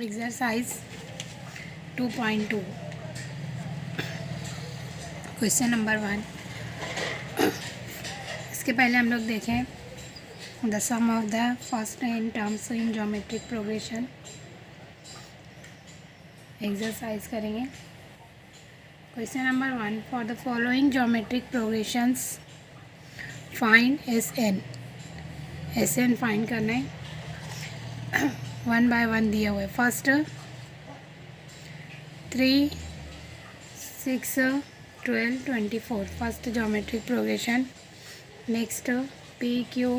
Exercise 2.2 question number 1। इसके पहले हम लोग देखें the sum of the first in terms in geometric progression. Exercise करेंगे। Question number 1, for the following geometric progressions find S N find करना है। 1 by 1 दिया हुआ है। First 3, 6, 12, 24 first geometric progression. Next P Q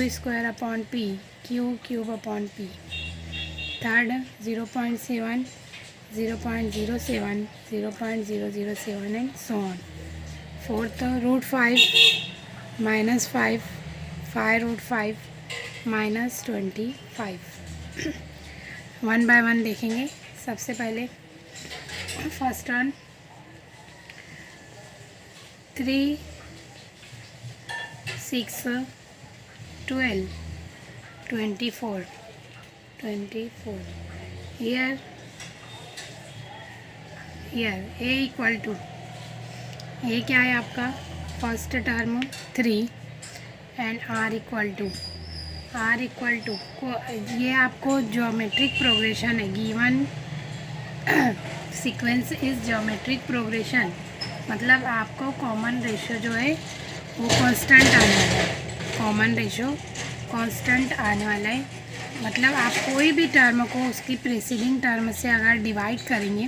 square upon P Q cube upon P. Third 0.7, 0.07, 0.007 and so on. Fourth √5 -5, 5√5 -25। 1 by 1 देखेंगे। सबसे पहले first one 3, 6, 12, 24 here a equal to A क्या है आपका first term 3 and r equal to ये आपको geometric progression है। Given sequence is geometric progression मतलब आपको कॉमन रेशो जो है वो कांस्टेंट आने वाला है। कॉमन रेशो कांस्टेंट आने वाला है मतलब आप कोई भी टर्म को उसकी प्रीसीडिंग टर्म से अगर डिवाइड करेंगे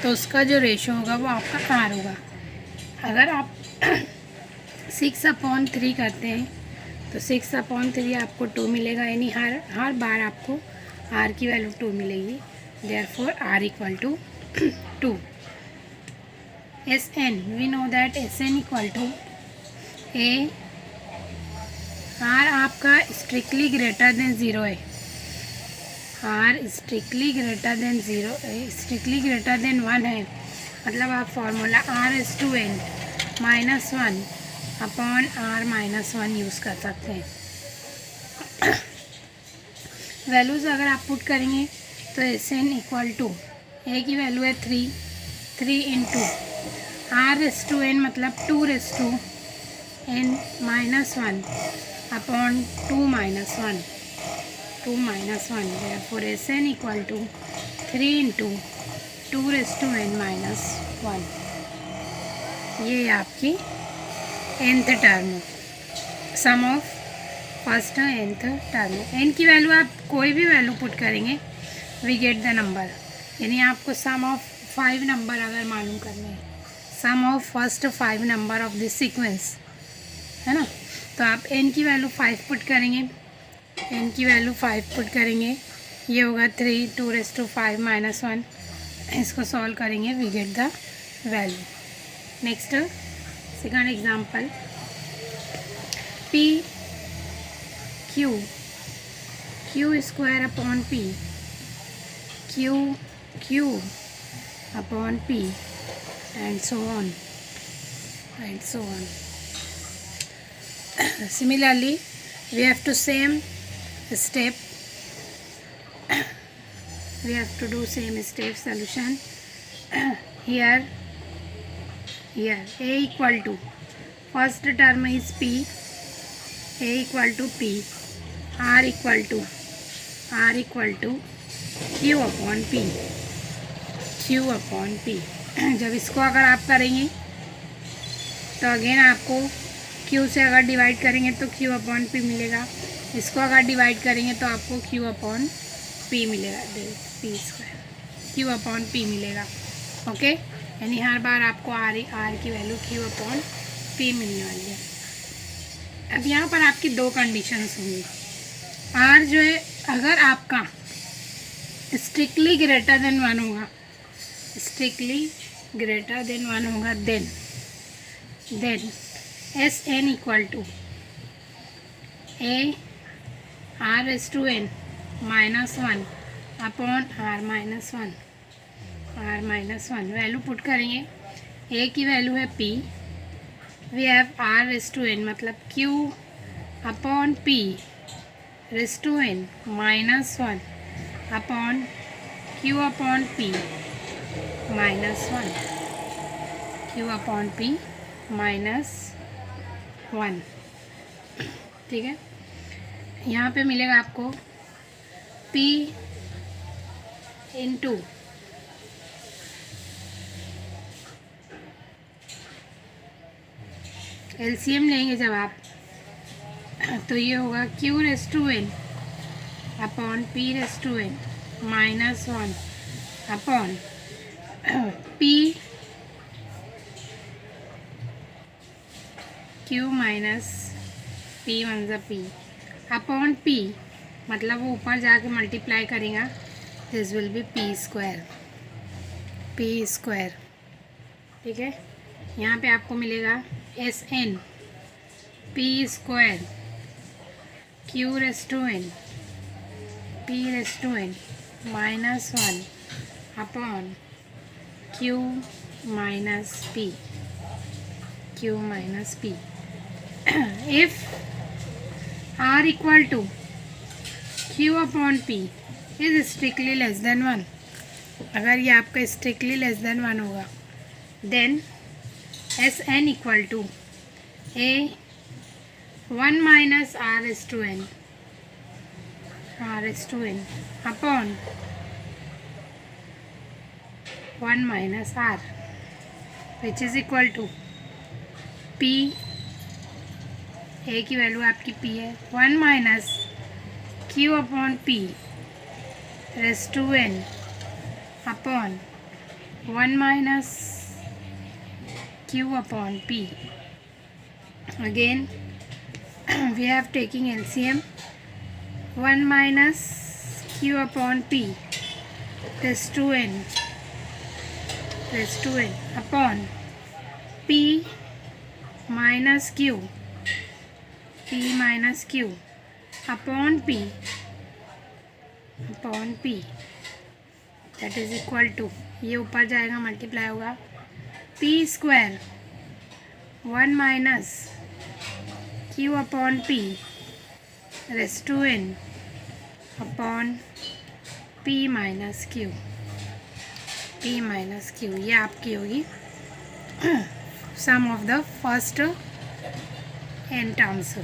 तो उसका जो रेशो होगा वो आपका आर होगा। अगर आप 6/3 करते हैं तो 6/3 आपको 2 मिलेगा, यानी हर बार आपको r की वैल्यू 2 मिलेगी। Therefore r equal to 2। Sn we know that Sn equal to a r आपका स्ट्रिक्टली ग्रेटर देन 0 है। r strictly greater than 0 strictly greater than 1 है मतलब आप formula r(n) -1 upon r-1 use कर सकते हैं। वैल्यूज़ अगर आप पुट करेंगे तो Sn इक्वल टू ए की वैल्यू है 3 इंटू r(n) मतलब 2(n) -1 upon 2 therefore Sn equal to 3 into 2(n) -1। ये आपकी nth term sum of first nth term. n की वैल्यू आप कोई भी वैल्यू पुट करेंगे वी गेट द नंबर, यानी आपको सम ऑफ 5 नंबर अगर मालूम करने हैं, sum of first 5 number of this sequence है ना, तो आप n की वैल्यू 5 पुट करेंगे। n की वैल्यू 5 पुट करेंगे, ये होगा 3 2⁵ -1। इसको सॉल्व करेंगे we get the value. Next second example p q square upon p q upon p and so on similarly we have to do same step solution here a equal to first term is p, a equal to p, r equal to q upon p। जब इसको अगर आप करेंगे तो again आपको q से अगर divide करेंगे तो q अपॉन p मिलेगा, इसको अगर डिवाइड करेंगे तो आपको q अपॉन p मिलेगा, q अपॉन p मिलेगा। ओके, यानी हर बार आपको r की वैल्यू q अपॉन p मिलने वाली है। अब यहाँ पर आपकी दो कंडीशंस होंगी। r जो है अगर आपका स्ट्रिक्टली ग्रेटर देन 1 होगा, then Sn equal to a r(n) -1 upon r-1 value put करेंगे। a की वैल्यू है p, वी हैव r(n) मतलब q upon p (n) -1 upon Q upon P -1, Q upon P -1। ठीक है, यहाँ पे मिलेगा आपको P इंटू एलसीएम लेंगे जब आप, तो ये होगा Q⁻n upon P⁻n -1 upon P Q minus P × P upon P, मतलब वो ऊपर जाके मल्टीप्लाई करेगा, दिस विल बी P²। ठीक है, यहाँ पे आपको मिलेगा SN P² Q⁻n P⁻n -1 upon Q minus P। If R equal to Q upon P is strictly less than 1, अगर ये आपका स्ट्रिक्टली लेस देन 1 होगा, then SN equal to A 1 minus R⁻n upon 1 minus R, which is equal to P, A की value आपकी P है, 1 minus Q upon P⁻n upon 1 minus Q upon P। Again we have taking LCM, 1 minus Q upon P ⁻n upon P minus Q upon P that is equal to, ये ऊपर जाएगा multiply होगा P² 1 minus Q upon P⁻n upon P minus Q, ये आपकी होगी sum of the first n terms.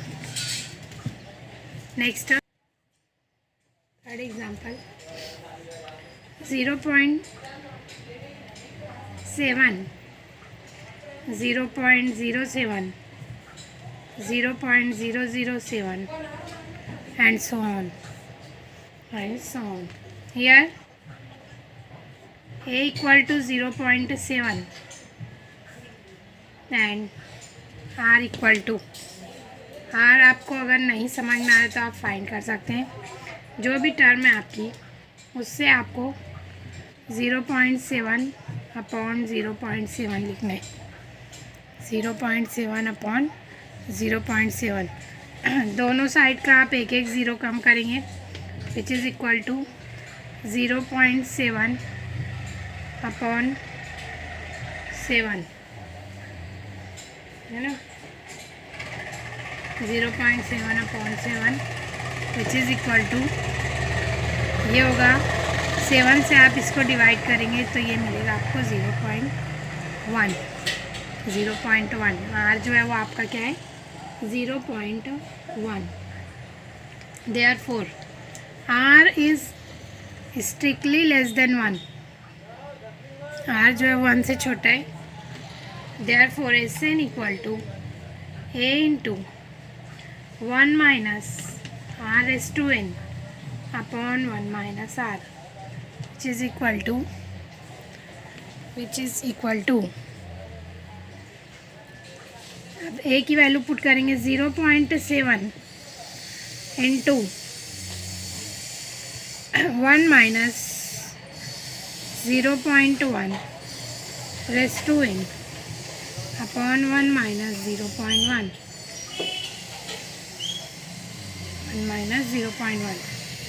Next third example, 0.7 0.07 0.007 and so on. Here A equal to 0.7 and R equal to, R आपको अगर नहीं समझ में आए तो आप फाइंड कर सकते हैं, जो भी टर्म है आपकी उससे आपको 0.7 अपॉन 0.7 लिखना है, 0.7 अपॉन 0.7, दोनों साइड का आप एक एक ज़ीरो कम करेंगे, which is equal to 0.7 upon 7, है ना, 0.7 upon 7 which is equal to, ये होगा 7 से आप इसको डिवाइड करेंगे तो ये मिलेगा आपको 0.1, R जो है वो आपका क्या है 0.1। Therefore R is strictly less than 1, R जो है 1 से छोटा है, therefore SN equal to A into 1 minus R⁻n upon 1 minus R, which is equal to, अब A की वैल्यू पुट करेंगे 0.7 into 1 minus 0.1 raise to n upon 1 minus 0.1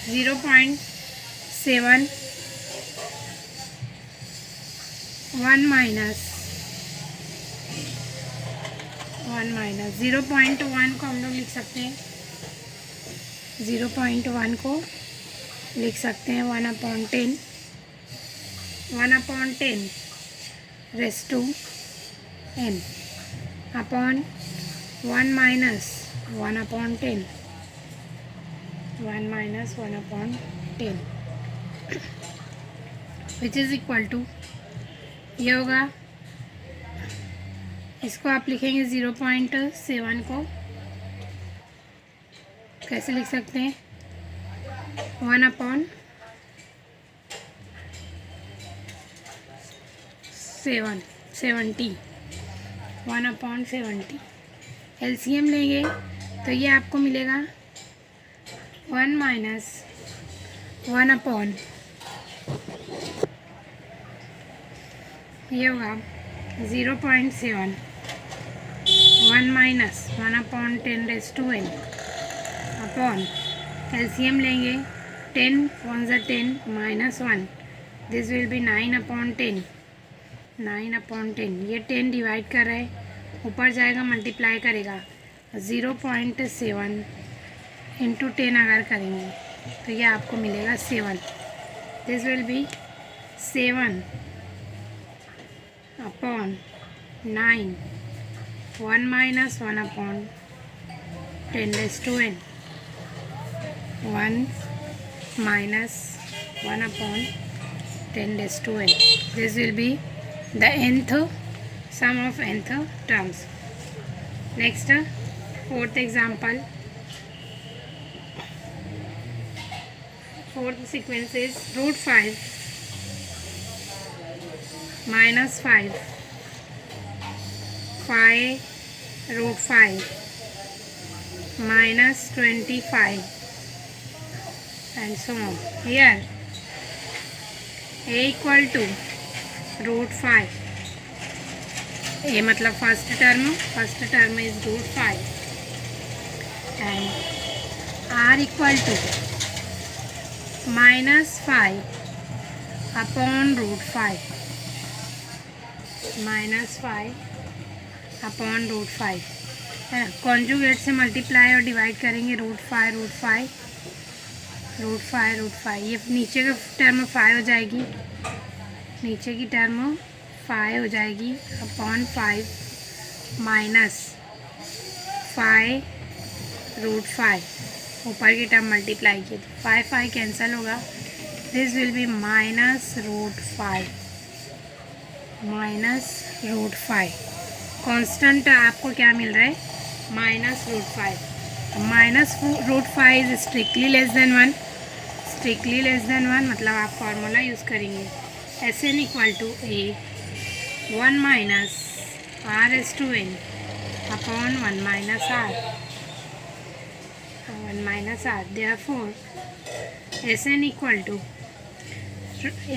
0.7 1 minus 0.1 को हम लोग लिख सकते हैं, 0.1 को लिख सकते हैं 1/10 raise to n upon 1 minus 1/10 which is equal to, ये होगा, इसको आप लिखेंगे 0.7 को कैसे लिख सकते हैं, 1/70 1/70 LCM लेंगे तो ये आपको मिलेगा 1 माइनस 1 ये होगा 0.7 1 minus 1/10 raise to n upon LCM लेंगे 10 1 ज़ा 10 माइनस 1 दिस विल बी 9/10 ये 10 डिवाइड कर रहे हैं, ऊपर जाएगा मल्टीप्लाई करेगा 0.7 इंटू 10 अगर करेंगे तो ये आपको मिलेगा 7, this will be 7/9 1 minus 1/10 raise to n 1 minus 1/10 raise to n this will be the nth sum of nth terms. Next, fourth example. Fourth sequence is root 5 minus 5 root 5 minus 25 and so on. Here a equal to root 5, ये मतलब first term is root 5 and R equal to -5 upon root 5 है ना, conjugate से multiply और divide करेंगे root 5 ये नीचे का टर्म 5 हो जाएगी, नीचे की टर्म 5 हो जाएगी अपॉन 5 माइनस 5 रूट 5, ऊपर की टर्म मल्टीप्लाई की तो 5 कैंसिल होगा, this will be minus root 5 constant आपको क्या मिल रहा है, -√5 -√5 इज स्ट्रिक्टली लेस देन 1 मतलब आप फार्मूला यूज़ करेंगे Sn equal to a 1 minus r raised to n upon 1 minus r. Therefore Sn equal to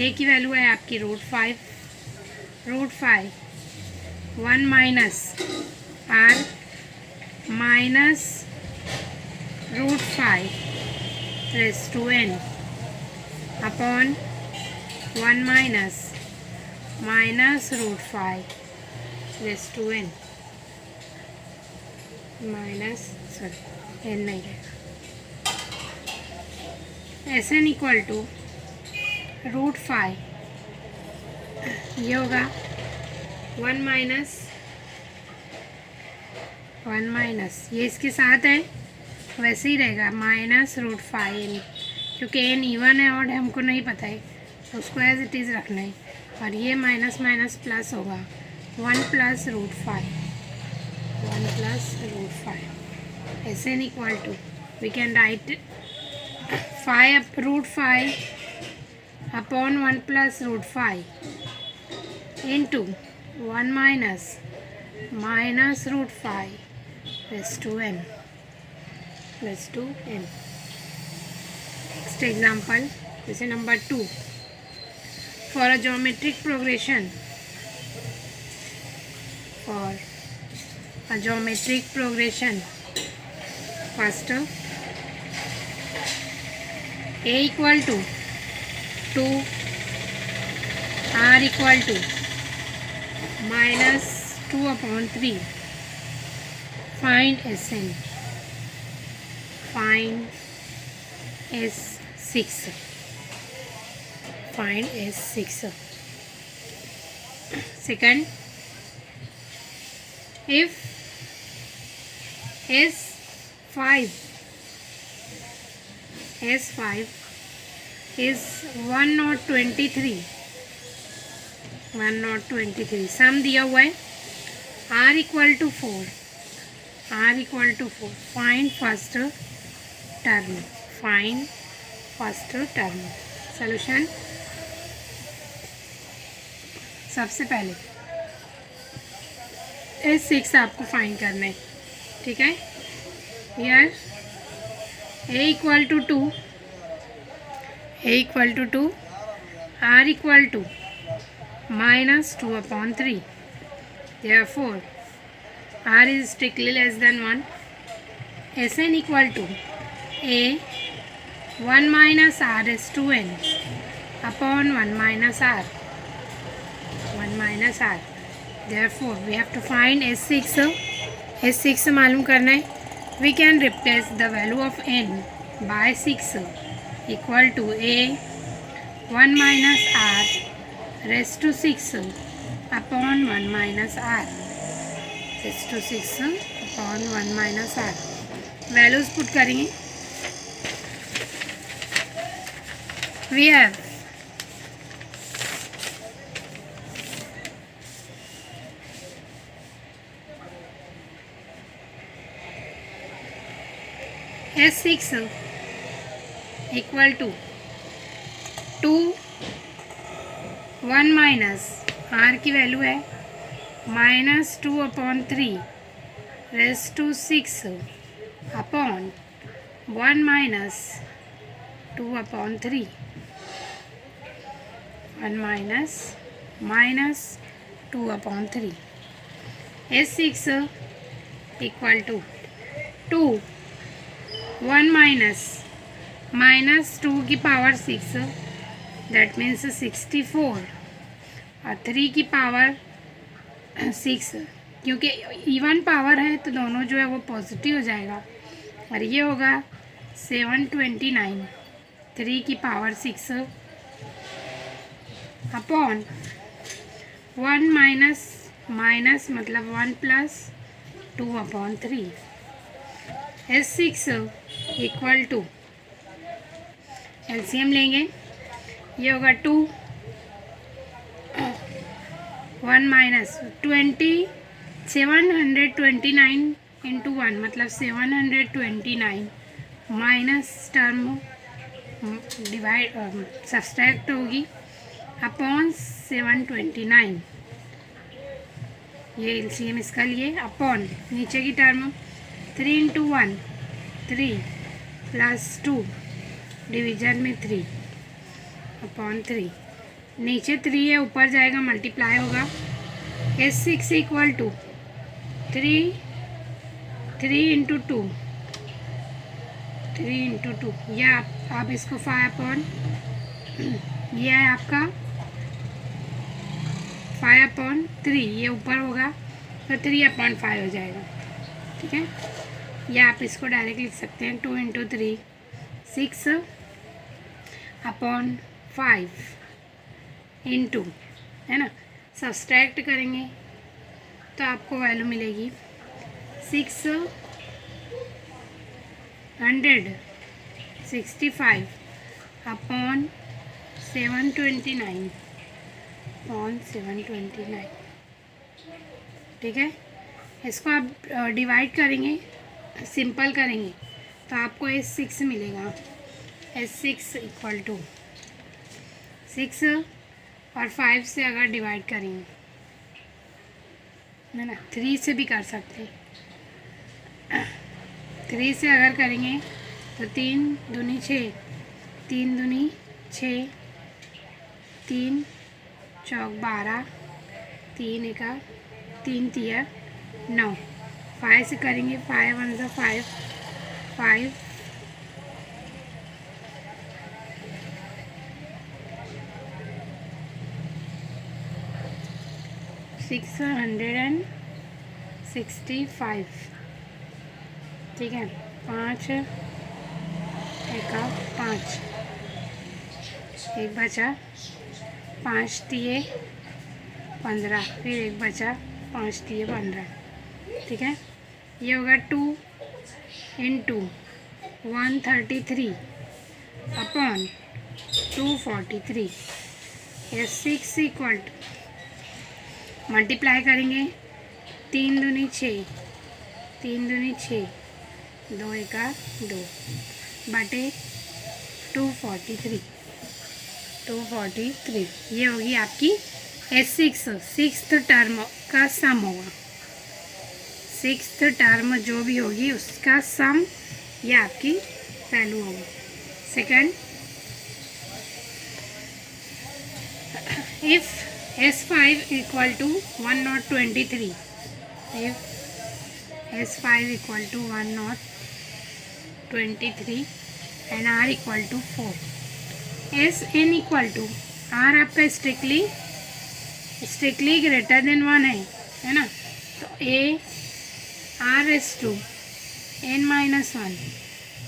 a की वैल्यू है आपकी root 5 1 minus r minus root 5 raise to n upon 1 minus root 5 raise to n n नहीं रहेगा। Sn equal to root 5 ये होगा 1 minus ये इसके साथ है वैसे ही रहेगा -√5 क्योंकि n इवन है और हमको नहीं पता है तो उसको एज इट इज़ रखना है, और ये माइनस प्लस होगा 1 + √5 Sn equal to we can write 5√5 upon 1 + √5 into 1 minus √5 raise to n. Next example, this is number 2. For a geometric progression, first a equal to 2, r equal to -2/3. Find Sn. 6. Find S6. Second, if S5 is 123, sum दिया हुआ है R equal to 4. Find first term. Solution. सबसे पहले S6 आपको find करना है. ठीक है. Here A equal to 2, R equal to -2/3. Therefore R is strictly less than 1. Sn equal to A 1 minus R is 2n upon 1 minus R. Therefore we have to find S6. S6 मालूम करना है. We can replace the value of n by 6 equal to A 1 minus R raised to 6 upon 1 minus R. raised to 6 upon 1 minus R. Values put करेंगे. We have S6 equal to 2 1 minus R की value है -2/3 raise to 6 अपॉन 1 minus 2/3. 1 minus 2/3. S6 equal to 2 1 minus 2 की power 6, that means 64, और 3 की power 6. क्योंकि even power है तो दोनों जो है वो पॉजिटिव हो जाएगा. और ये होगा 729. 3 की पावर 6 अपॉन 1 माइनस मतलब 1 plus 2/3. S6 equal to LCM लेंगे. ये होगा 2 1 माइनस 729 इंटू 1 मतलब 729 माइनस टर्म डिवाइड सब्सट्रैक्ट होगी अपॉन 729. ये एलसीएम इसका लिए अपॉन नीचे की टर्म 3 इंटू 1 3 प्लस 2 डिवीजन में 3 अपॉन 3. नीचे 3 है, ऊपर जाएगा मल्टीप्लाई होगा. S6 इक्वल टू 3 इंटू 2 या आप इसको 5/, यह है आपका 5/3. ये ऊपर होगा तो 3/5 हो जाएगा. ठीक है. या आप इसको डायरेक्ट लिख सकते हैं 2 इंटू 3 6/5 इंटू, है ना. सब्सट्रैक्ट करेंगे तो आपको वैल्यू मिलेगी 665 अपॉन 729. ठीक है. इसको आप डिवाइड करेंगे, सिंपल करेंगे तो आपको S6 मिलेगा. S6 इक्वल टू 6 और 5 से अगर डिवाइड करेंगे, है ना, 3 से भी कर सकते हैं. 3 से अगर करेंगे तो 3 दूनी 6, 3 दूनी 6, 3 चौक 12, 3 एका 3 तिया 9. 5 से करेंगे 5 1 ज़ा 5 5 665. ठीक है. 5 एका 5 एक बचा, 5 तिये 15, फिर एक बचा, 5 तिये 15, ठीक है। ये होगा 2 इंटू 133 अपॉन 243। ये 6 इक्वल टू मल्टीप्लाई करेंगे, 3 दूनी 6, 3 दूनी 6, 2 एका 2 बटे 243। ये होगी आपकी सिक्स्थ टर्म का सम होगा। सिक्स्थ टर्म जो भी होगी उसका सम ये आपकी वैल्यू होगी। Second, if S5 equal to 123, if S5 equal to 123 and R equal to 4, Sn equal to R आपका स्ट्रिक्टली ग्रेटर देन 1 है ना, तो A R⁻n -1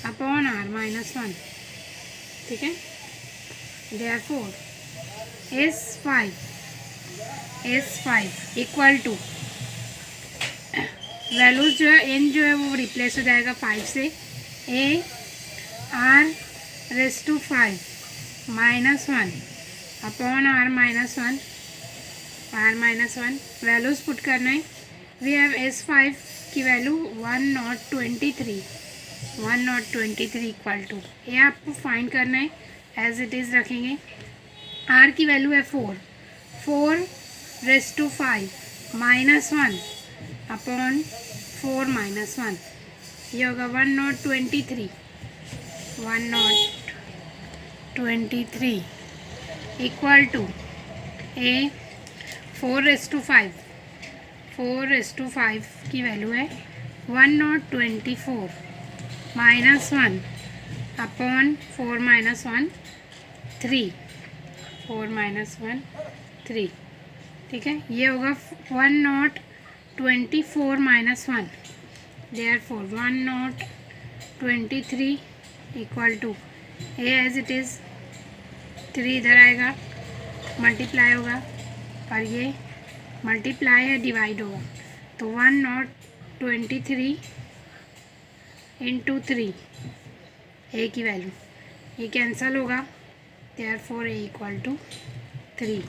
अपॉन R-1, ठीक है। Therefore S5 equal to values जो है n जो है वो रिप्लेस हो जाएगा 5 से, A R⁻5 -1 upon R-1 values put करना है। वी हैव S5 की वैल्यू 123 इक्वल टू, ये आपको फाइंड करना है, एज इट इज़ रखेंगे। R की वैल्यू है 4 4⁻5 -1 अपॉन 4 -1, ये होगा 123 इक्वल टू A 4⁵ की वैल्यू है 124 -1 अपॉन 4 -1 3, ठीक है। ये होगा 124 -1, therefore 123 equal to A as it is 3 इधर आएगा, मल्टीप्लाई होगा, और ये मल्टीप्लाई है डिवाइड होगा, तो 123 इंटू 3 A की वैल्यू, ये कैंसल होगा, देयरफॉर A इक्वल टू 3।